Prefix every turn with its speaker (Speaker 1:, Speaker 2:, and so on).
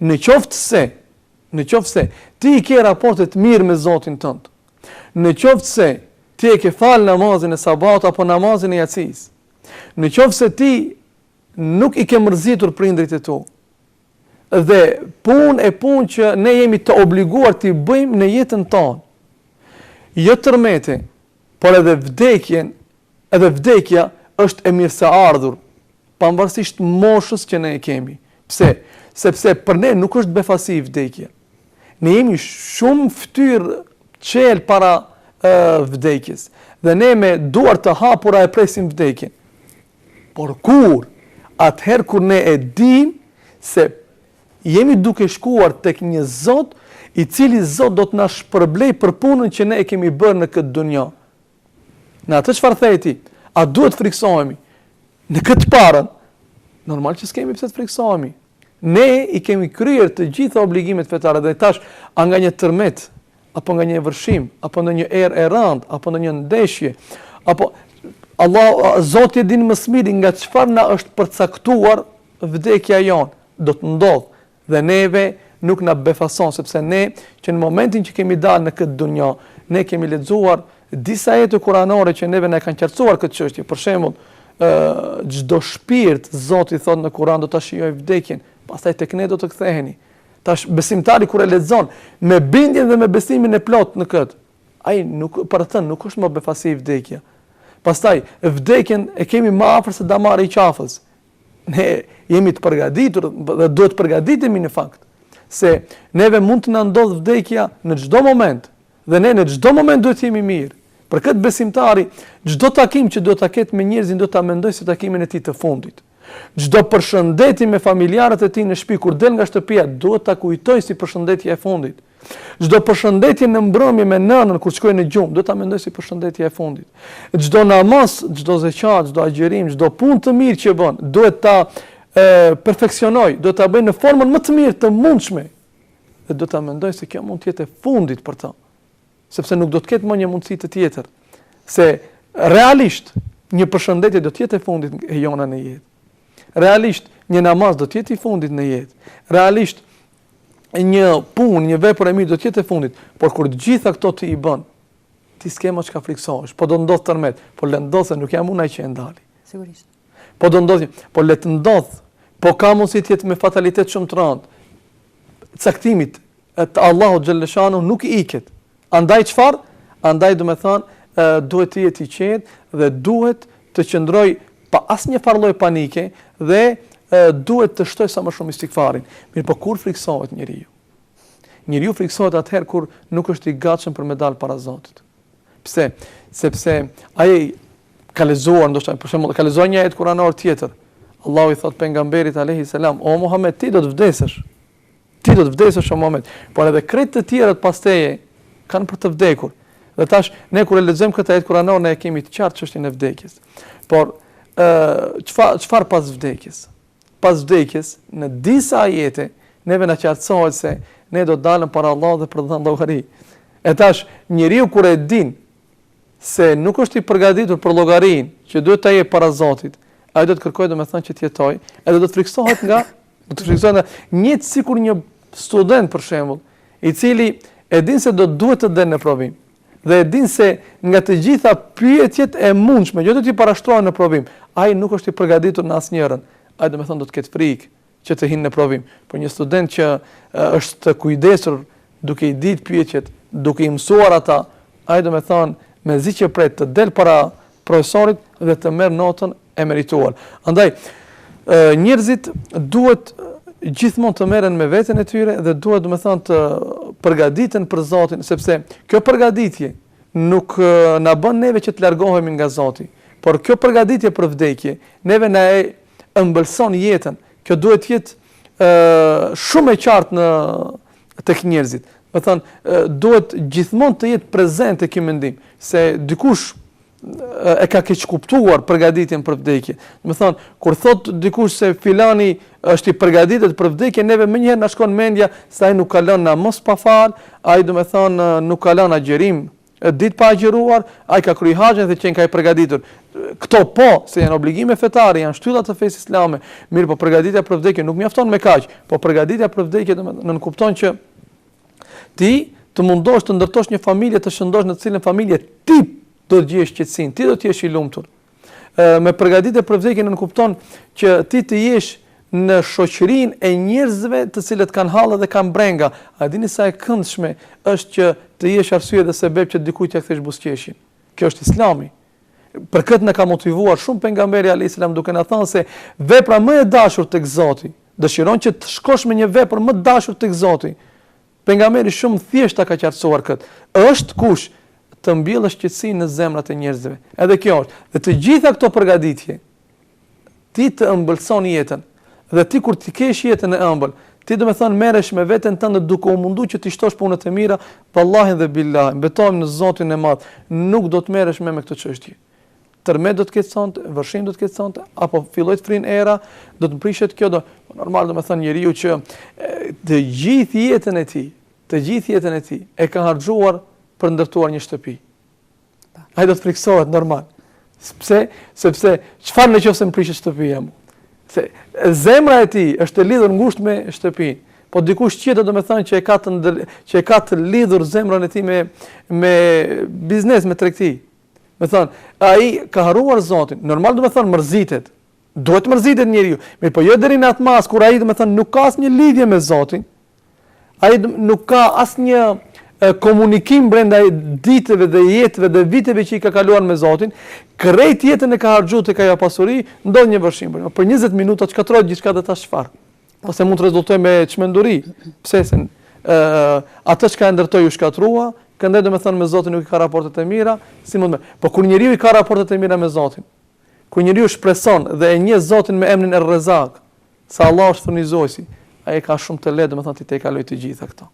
Speaker 1: në qoftë se ti i ke raportet mirë me Zotin tënd, në qoftë se ti e ke falë namazin e sabat apo namazin e jacis, në qoftë se ti nuk i ke mërzitur prindrit e tu, dhe punë që ne jemi të obliguar t'i bëjmë në jetën tonë, jo tërmete, por edhe vdekja është e mirë se ardhur, pavarësisht moshës që ne e kemi. Pse? Sepse për ne nuk është befasi vdekja. Ne jemi shumë ftyrë qelë para vdekjes, dhe ne me duar të hapura e presim vdekjen. Por atëherë kur ne e dim se jemi duke shkuar tek një Zot, i cili Zot do të na shpërblej për punën që ne e kemi bërë në këtë dunjë. Në atë çfarë theti, a duhet friksohemi? Në këtë parën, normal që s'kemi pse të friksohemi. Ne i kemi kryer të gjitha obligimet fetare dhe tash a nga një tërmet, apo nga një vërshim, apo në një erë e rëndë, apo në një ndeshje, apo Zoti e din më së miri nga çfarë na është përcaktuar vdekja jonë, do të ndodhë. Dhe neve nuk na befason, sepse ne që në momentin që kemi dalë në këtë dunjë, ne kemi lexuar disa ajete kuranore që neve na kanë qartësuar këtë çështje. Për shembull, çdo shpirt, Zoti thot në Kur'an, do ta shijojë vdekjen, pastaj tek ne do të ktheheni. Tash besimtari kur e lexon me bindjen dhe me besimin e plot në këtë, ai nuk për atë nuk është më befasi vdekja. Pastaj vdekjen e kemi më afër se damari i qafës. Ne jemi të përgatitur dhe duhet të përgatitemi në fakt se neve mund të na ndodh vdekja në çdo moment dhe ne në çdo moment duhet të jemi mirë. Për këtë besimtari, çdo takim që do ta ketë me njerëzin do ta mendoj si takimin e tij të fundit. Çdo përshëndetje me familjarët e tij në shtëpi kur del nga shtëpia duhet ta kujtoj si përshëndetja e fundit. Çdo përshëndetje në mbrëmje me nënën kur shkoj në gjumë, do ta mendoj si përshëndetja e fundit. Çdo namaz, çdo zeqat, çdo agjerim, çdo punë të mirë që bën, duhet ta perfeksionoj, do ta bëj në formën më të mirë të mundshme. Dhe do ta mendoj se kjo mund të jetë e fundit për ta. Sepse nuk do të ketë më një mundësi të tjetër. Se realisht një përshëndetje do të jetë e fundit e jona në jetë. Realisht një namaz do të jetë i fundit në jetë. Realisht një punë, një vepër e mirë do të jetë e fundit, por kur të gjitha këto ti i bën, ti s'ke më çka friksohesh, po do ndodh tërmet, por le ndodh se nuk jam unë ai që e ndali.
Speaker 2: Sigurisht.
Speaker 1: Po do ndodh, po le të ndodh, po ka mundësi të jetë me fatalitet shumë të rëndë. Caktimit të Allahut xhalleshanu nuk i iket. Andaj çfarë? Andaj do të thonë duhet të jetë i qetë dhe duhet të qëndroj pa asnjë farë lloj panike dhe duhet të shtoj sa më shumë istikfarin. Mirë, po kur friksohet njeriu? Njeriu friksohet atëherë kur nuk është i gatshëm për me dalë para Zotit. Pse? Sepse ai ka lexuar, ndoshta për shembull, ka lexuar një ajet kuranor tjetër. Allahu i thot pejgamberit alayhi salam, o Muhammed, ti do të vdesësh. Ti do të vdesësh në moment, por edhe krejt të tjerët pas teje kanë për të vdekur. Dhe tash ne kur e lexojmë këtë ajet kuranor ne kemi të qartë çështjen e vdekjes. Por çfarë pas vdekjes? Pas vdekjes në disa ajete neve na qartësohet se ne do të dalëm para Allahut dhe për të dhënë llogari. E tash njeriu kur e din se nuk është i përgatitur për llogarinë që duhet ta jep para Zotit, ai do të kërkojë domethënë që të jetojë, edhe do të friksohet nga një sikur një student për shembull, i cili e din se do duhet të dalë në provim dhe e din se nga të gjitha pyetjet e mundshme, jo do t'i parashtrohen në provim, ai nuk është i përgatitur në asnjërin. Ai domethënë do të ketë frikë që të hinë në provim. Por një student që është të kujdesur duke i ditë pyetjet, duke i mësuar ata, ai domethënë me zi që pret të del para profesorit dhe të merr notën e merituar. Andaj njerëzit duhet gjithmonë të merren me veten e tyre dhe duhet domethënë të përgatiten për Zotin, sepse kjo përgatitje nuk na bën neve që të largohemi nga Zoti, por kjo përgatitje për vdekje neve na e ëmbëlson jetën. Kjo duhet të jetë shumë e qartë tek njerëzit. Do thënë duhet gjithmonë të jetë prezente ky mendim se dikush e ka keq kuptuar përgatitjen për vdekje. Do thënë kur thot dikush se filani është i përgatitur për vdekje, neve më njëherë na shkon mendja se ai nuk ka lënë namaz pa fal, ai do të thënë nuk ka lënë agjerim ditë pa agjëruar, ai ka kryer haxhin dhe qenë ka i përgatitur. Këto po, se janë obligime fetare, janë shtyllat të fesë islame, mirë po përgatitja për vdekje nuk mjafton me kaq, po përgatitja për vdekje domethënë kupton që ti të mundosh të ndërtosh një familje, të shëndosh në të cilën familje ti do të gjesh qetësinë, ti do të jesh i lumtur. Me përgatitje për vdekje në kupton që ti të jesh në shoqërinë e njerëzve të cilët kanë hallë dhe kanë brenga. A dini sa e këndshme është që të jesh arsye dhe sebeb që dikujt t'ia kthesh buzëqeshin. Kjo është Islami. Për këtë na ka motivuar shumë pejgamberi alayhis salam duke na thënë se vepra më e dashur tek Zoti, dëshiron që të shkosh me një vepër më të dashur tek Zoti. Pejgamberi shumë thjesht ka qartësuar këtë. Është kush të mbjellësh qetësinë në zemrat e njerëzve. Edhe kjo është. Dhe të gjitha këto përgatitje ti të ëmbëlson jetën. Dhe ti kur ti kesh jetën e ëmbël, ti do të thonë merresh me veten tënde duke u munduar që ti shtosh punët e mira, vallahin dhe billahin, betohem në Zotin e Madh, nuk do të merresh me këtë çështje. Tërmet do të ketë sonte, vërshim do të ketë sonte, apo filloj të frin era, do të prishet kjo normal do të thonë njeriu që të gjithë jetën e tij e ka harxuar për ndërtuar një shtëpi. Ai do të friksohet normal. Sepse çfarë nëse më prishet shtëpia mu? Se zemra e tij është e lidhur ngushtë me shtëpinë. Po dikush tjetër do të thonë që e ka të lidhur zemrën e tij me biznes, me tregti. Me thonë, ai ka harruar Zotin. Normal do të thonë mërzitet. Duhet mërzitet njeriu. Mirë, po jo deri në atë mas kur ai do të thonë nuk ka asnjë lidhje me Zotin. Ai nuk ka asnjë komunikim brenda ditëve dhe jetëve dhe viteve që i ka kaluar me Zotin, krejt jetën e ka harxhuar tek ajo pasuri, ndodh një vërshim. Për 20 minuta çkatrohet gjithçka dhe tash çfarë? Ose mund të rezultojë me çmenduri. Pse se atë çka ndërtoi u shkatrua, këndaj do të thonë me Zotin nuk i ka raportet e mira, si mund me. Po kur njeriu i ka raportet e mira me Zotin, kur njeriu shpreson dhe e njeh Zotin me emrin Er-Rezak, se Allah është furnizuesi, ai ka shumë të lehtë, do të thonë ti te kaloj të gjitha këto.